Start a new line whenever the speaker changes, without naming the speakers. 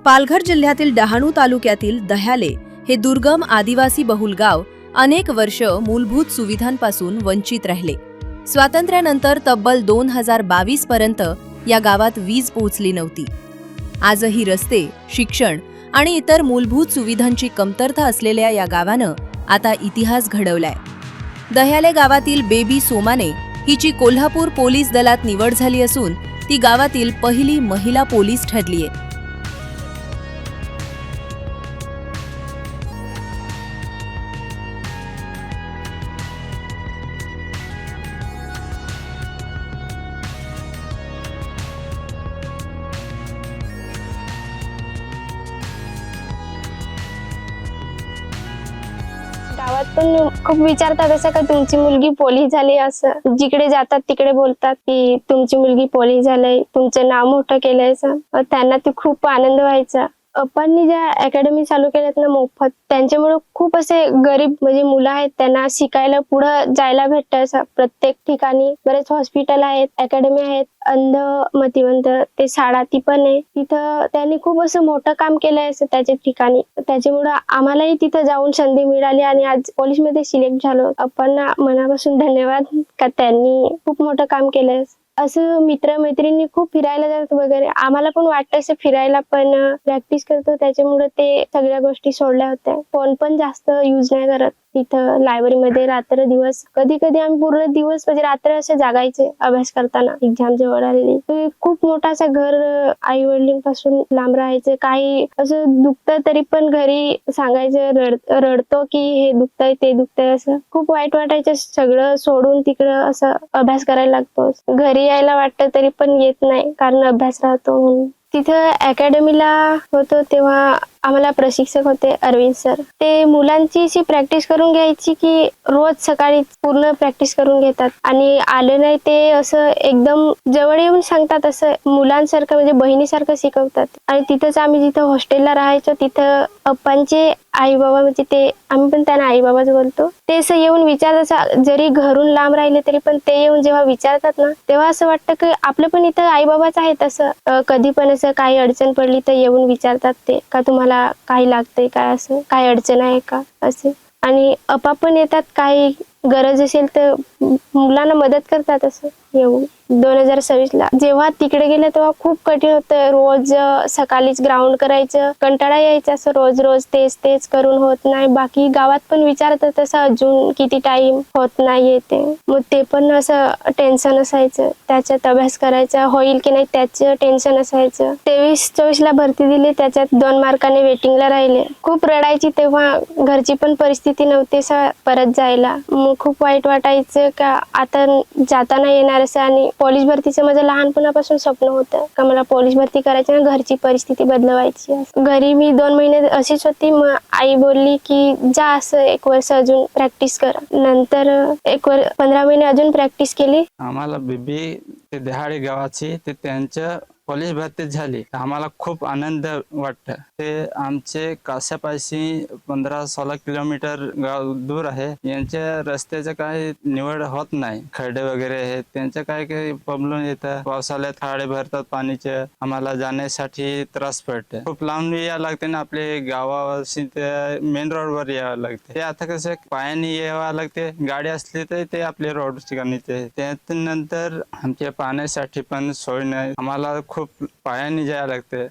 पालघर जिल्ह्यातील डहाणू तालुक्यातील दह्याले हे दुर्गम आदिवासी बहुल गाव अनेक वर्ष मूलभूत सुविधांपासून वंचित राहिले। स्वातंत्र्यानंतर तब्बल 2022 पर्यंत या गावात वीज पोहोचली नव्हती। आजही रस्ते, शिक्षण आणि इतर मूलभूत सुविधांची कमतरता असलेल्या या गावानं आता इतिहास घडवलाय। दह्याले गावातील बेबी सोमाने हिची कोल्हापूर पोलीस दलात निवड झाली असून ती गावातील पहिली महिला पोलीस ठरलीय।
गावात पण खूप विचारतात असं का तुमची मुलगी पोलीस झाली, असं जिकडे जातात तिकडे बोलतात की तुमची मुलगी पोलीस झाली, तुमचं नाव मोठं केलंय। त्यांना ते खूप आनंद व्हायचा। अप्पांनी ज्या अकॅडमी चालू केल्यात ना मोफत, त्यांच्यामुळे खूप असे गरीब म्हणजे मुलं आहेत त्यांना शिकायला पुढे जायला भेटतं। असं प्रत्येक ठिकाणी बरेच हॉस्पिटल आहेत, अकॅडमी आहेत, अंध मतिमंत ते शाळा ती पण आहे। तिथं त्यांनी खूप असं मोठं काम केलंय असं त्याच्या ठिकाणी। त्याच्यामुळे आम्हालाही तिथं जाऊन संधी मिळाली आणि आज पोलीस मध्ये सिलेक्ट झालो। अप्पांना मनापासून धन्यवाद का त्यांनी खूप मोठं काम केलंय। असं मित्र-मैत्रिणी खूप फिरायला जातात वगैरे, आम्हाला पण वाटतं असं फिरायला, पण प्रॅक्टिस करतो त्याच्यामुळे ते सगळ्या गोष्टी सोडल्या होत्या। फोन पण जास्त यूज नाही करत। तिथं लायब्ररीमध्ये रात्र दिवस कधी कधी आम्ही पूर्ण दिवस म्हणजे रात्र असे जागायचे अभ्यास करताना। एक्झाम जवळ आलेली खूप मोठा असं घर, आई वडिलांपासून लांब राहायचं। काही असं दुखतं तरी पण घरी सांगायचं, रडतो की हे दुखतंय ते दुखतंय, असं खूप वाईट वाटायचं। सगळं सोडून तिकडं असं अभ्यास करायला लागतो। घरी यायला वाटतं तरी पण येत नाही कारण अभ्यास राहतो म्हणून। तिथं अकॅडमीला होतो तेव्हा आम्हाला प्रशिक्षक होते अरविंद सर। ते मुलांची अशी प्रॅक्टिस करून घ्यायची की रोज सकाळी पूर्ण प्रॅक्टिस करून घेतात आणि आलं नाही ते असं एकदम जवळ येऊन सांगतात। असं मुलांसारखं म्हणजे बहिणीसारखं शिकवतात। आणि तिथंच आम्ही जिथं हॉस्टेलला राहायचो तिथं अप्पांचे आई बाबा, म्हणजे ते आम्ही पण त्यांना आई बाबाच बोलतो, ते असं येऊन विचारतात। जरी घरून लांब राहिले तरी पण ते येऊन जेव्हा विचारतात ना तेव्हा असं वाटतं की आपलं पण इथं आई बाबाच आहेत। असं कधी पण असं काही अडचण पडली तर येऊन विचारतात ते का तुम्हाला काही लागतंय काय, असं काही अडचण आहे का असे। आणि अप्पा पण येतात, काही गरज असेल तर मुलांना मदत करतात असं येऊन। 2026 ला जेव्हा तिकडे गेले तेव्हा खूप कठीण होतं। रोज सकाळीच ग्राउंड करायचं, कंटाळा यायचा। असं रोज रोज तेच तेच करून होत नाही। बाकी गावात पण विचारतात तसं अजून किती टाइम होत नाही येते, मग ते पण असं टेन्शन असायचं। त्याच्यात अभ्यास करायचा, होईल की नाही त्याचं टेन्शन असायचं। 23-24 ला भरती दिली, त्याच्यात 2 मार्काने वेटिंगला राहिले। खूप रडायची तेव्हा, घरची पण परिस्थिती नव्हती परत जायला। मग खूप वाईट वाटायचं का आता जाताना येणार असं। आणि पोलीस भरतीचं माझं लहानपणापासून स्वप्न होतं का मला पोलीस भरती करायची ना, घरची परिस्थिती बदलवायची। घरी मी 2 महिने अशीच होती, मग आई बोलली की जा असं 1 वर्ष अजून प्रॅक्टिस कर। नंतर 15 महिने अजून प्रॅक्टिस केली।
आम्हाला बेबी ते दह्याळे गावाची ते त्यांच्या पोलीस भरती झाली, आम्हाला खूप आनंद वाटतं। ते आमचे काश्यापाशी 15-16 किलोमीटर गाव दूर आहे। यांच्या रस्त्याचं काही निवड होत नाही, खड्डे वगैरे आहेत, त्यांचं काही काही प्रॉब्लेम येतं। पावसाळ्यात खाडे भरतात पाणीचे, आम्हाला जाण्यासाठी त्रास पडते। खूप लांब यावं लागते ना, आपले गावापाशी ते मेन रोडवर यावं लागते। ते आता कसं पायाने यावं लागते, गाडी असली तर ते आपले रोड ठिकाणी ते त्यानंतर आमच्या पाण्यासाठी पण सोय नाही, आम्हाला खूप पायाने जायला लागते।